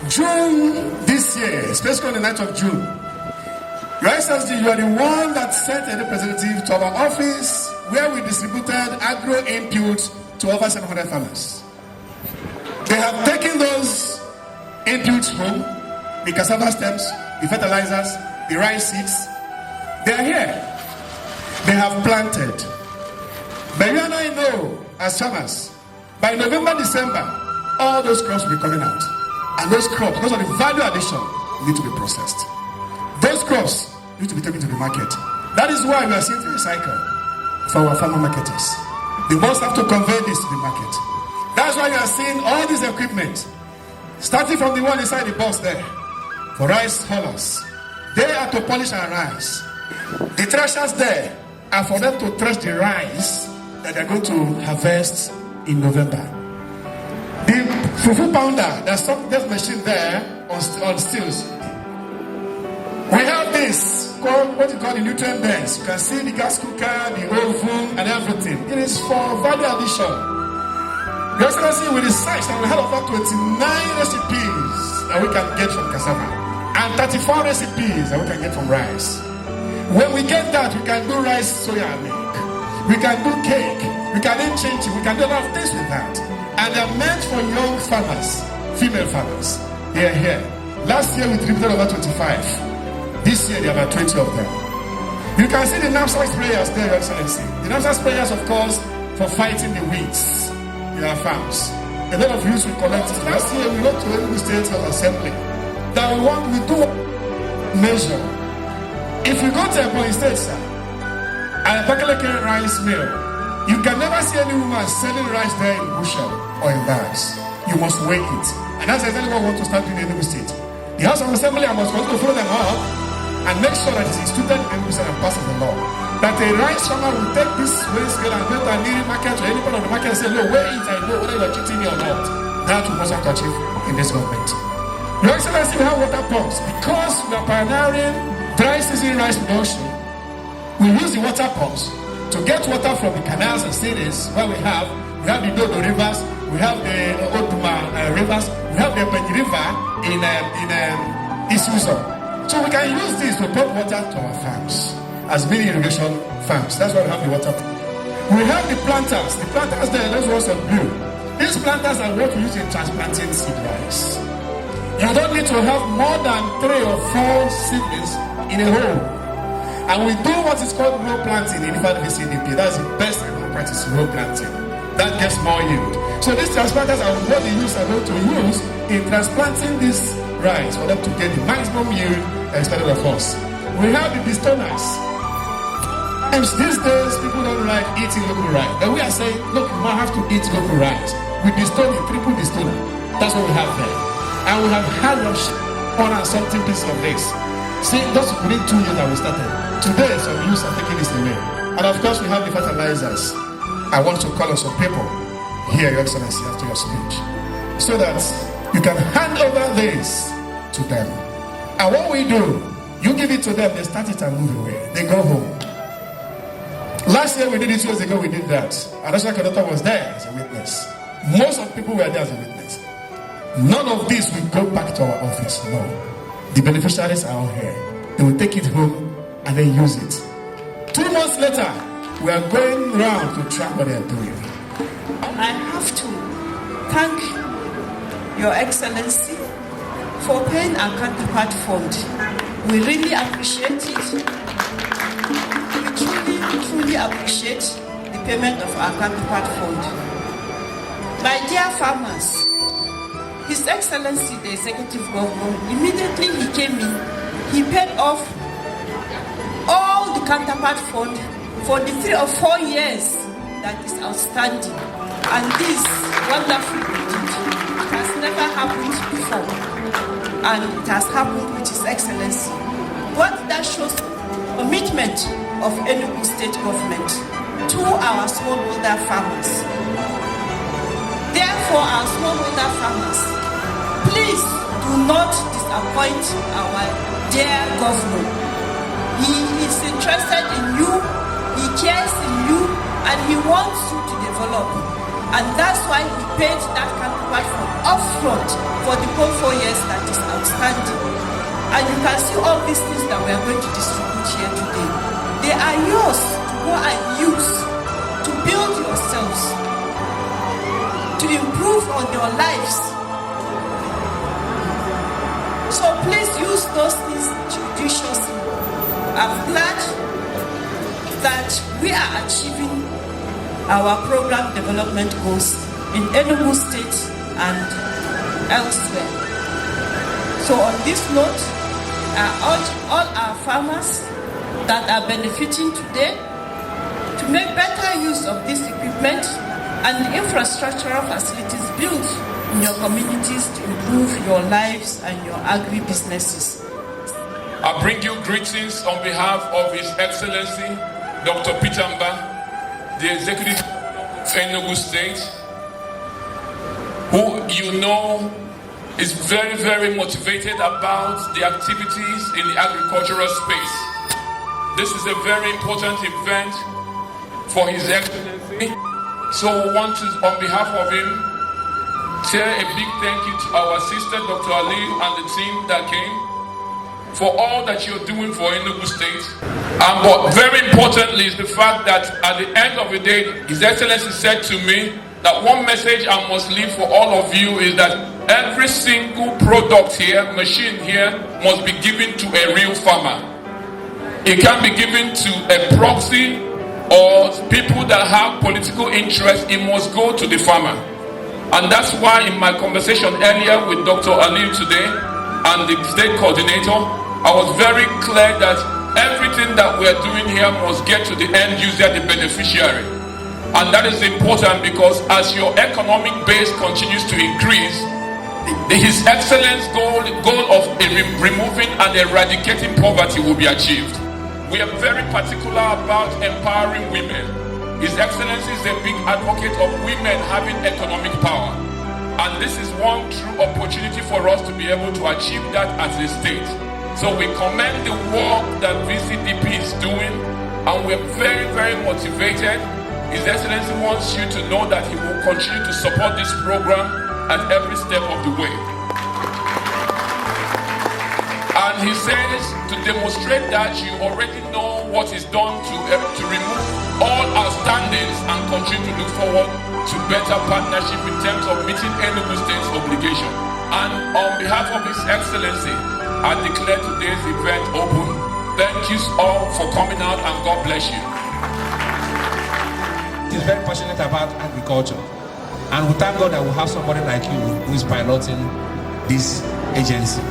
June this year, especially on the 9th of June, Your Excellency, you are the one that sent a representative to our office where we distributed agro inputs to over 700 farmers. They have taken those inputs home, the cassava stems, the fertilizers, the rice seeds. They are here. They have planted. But you and I know, as farmers, by November, December, all those crops will be coming out. And those crops, because of the value addition, need to be processed. Those crops need to be taken to the market. That is why we are seeing the cycle for our farmer marketers. They must have to convey this to the market. That's why you are seeing all this equipment, starting from the one inside the box there, for rice haulers. They are to polish our rice. The threshers there are for them to thresh the rice that they're going to harvest in November. The fufu pounder, there's that machine there on steels. We have this called what you call the nutrient banks. You can see the gas cooker, the oven, and everything. It is for value addition. Your Excellency, we researched and we had over 29 recipes that we can get from cassava and 34 recipes that we can get from rice. When we get that, we can do rice soya milk. We can do cake. We can then change it. We can do a lot of things with that. And they're meant for young farmers, female farmers. They are here. Last year we distributed over 25. This year there are about 20 of them. You can see the knapsack sprayers there, Your Excellency. The knapsack sprayers, of course, for fighting the weeds in our farms. A lot of youths will collect it. Last year we went to Enugu State Assembly. That we do measure. If you go to Ebonyi State, sir, at a Bakaleke rice mill, you can never see any woman selling rice there in bushel or in bags. You must weigh it. And that's exactly what we want to start doing in Enugu State. The House of Assembly, I must want to follow them up and make sure that it is instituted in Enugu State and passes the law. That a rice farmer will take this weighing scale and go to a nearby market or any part of the market and say, no, weigh it, I know whether you are cheating me or not. That we must have to achieve in this government. Your Excellency, we have water pumps. Because we are pioneering dry season rice production, we use the water pumps to get water from the canals and cities where we have the Dodo rivers, we have the Oduma rivers, we have the Benji River in Isuzo. So we can use this to pump water to our farms as mini irrigation farms. That's why we have the water pump. We have the planters. The planters there, those ones are blue. These planters are what we use in transplanting seed rice. You don't need to have more than 3 or 4 seedlings in a hole. And we do what is called row planting in IFAD VCDP. That's the best practice, row planting. That gets more yield. So these transplanters are what the youths are going to use in transplanting this rice for them to get the maximum yield expected of us. We have the distoners. And these days, people don't like eating local rice. But we are saying, look, you might have to eat local rice. With distoning, triple distoner. That's what we have there. And we have had 100 and something pieces of this. See, that's within 2 years that we started. Today, some youths are taking this away. And of course, we have the fertilizers. I want to call on some people here, Your Excellency, after your speech, so that you can hand over this to them. And what we do, you give it to them, they start it and move away. They go home. Last year we did it, 2 years ago we did that. And National Coordinator was there as a witness. Most of the people were there as a witness. None of this will go back to our office, no. The beneficiaries are all here. They will take it home and then use it. 2 months later, we are going round to track what they are doing. I have to thank Your Excellency for paying our counterpart fund. We really appreciate it. We truly appreciate the payment of our counterpart fund. My dear farmers, His Excellency, the Executive Governor, immediately he came in, he paid off all the counterpart fund for the 3 or 4 years that is outstanding. And this wonderful deed has never happened before. And it has happened with His Excellency. What that shows commitment of Enugu State Government to our smallholder farmers. Therefore, our smallholder farmers, please do not disappoint our dear governor. He is interested in you, he cares in you, and he wants you to develop. And that's why we paid that counterpart fund upfront for the whole 4 years that is outstanding. And you can see all these things that we are going to distribute here today. They are yours to go and use to build yourselves, to improve on your lives. So please use those things judiciously. I'm glad that we are achieving our program development goals in Enugu State and elsewhere. So on this note, I urge all our farmers that are benefiting today to make better use of this equipment and the infrastructural facilities built in your communities to improve your lives and your agri-businesses. I bring you greetings on behalf of His Excellency Dr. Peter Mba, the Executive of Enugu State, who you know is very, very motivated about the activities in the agricultural space. This is a very important event for His Excellency. So we want to, on behalf of him, say a big thank you to our sister, Dr. Ali, and the team that came for all that you're doing for Enugu State. But very importantly is the fact that at the end of the day, His Excellency said to me that one message I must leave for all of you is that every single product here, machine here, must be given to a real farmer. It can't be given to a proxy or people that have political interest. It must go to the farmer. And that's why in my conversation earlier with Dr. Ali today and the state coordinator, I was very clear that everything that we're doing here must get to the end user, the beneficiary. And that is important because as your economic base continues to increase, His Excellence's goal of removing and eradicating poverty will be achieved. We are very particular about empowering women. His Excellency is a big advocate of women having economic power. And this is one true opportunity for us to be able to achieve that as a state. So we commend the work that VCDP is doing, and we're very, very motivated. His Excellency wants you to know that he will continue to support this program at every step of the way. And he says to demonstrate that you already know what is done to remove all outstandings and continue to look forward to better partnership in terms of meeting Enugu State's obligation. And on behalf of His Excellency, I declare today's event open. Thank you all for coming out, and God bless you. He's very passionate about agriculture, and we thank God that we have somebody like you who is piloting this agency.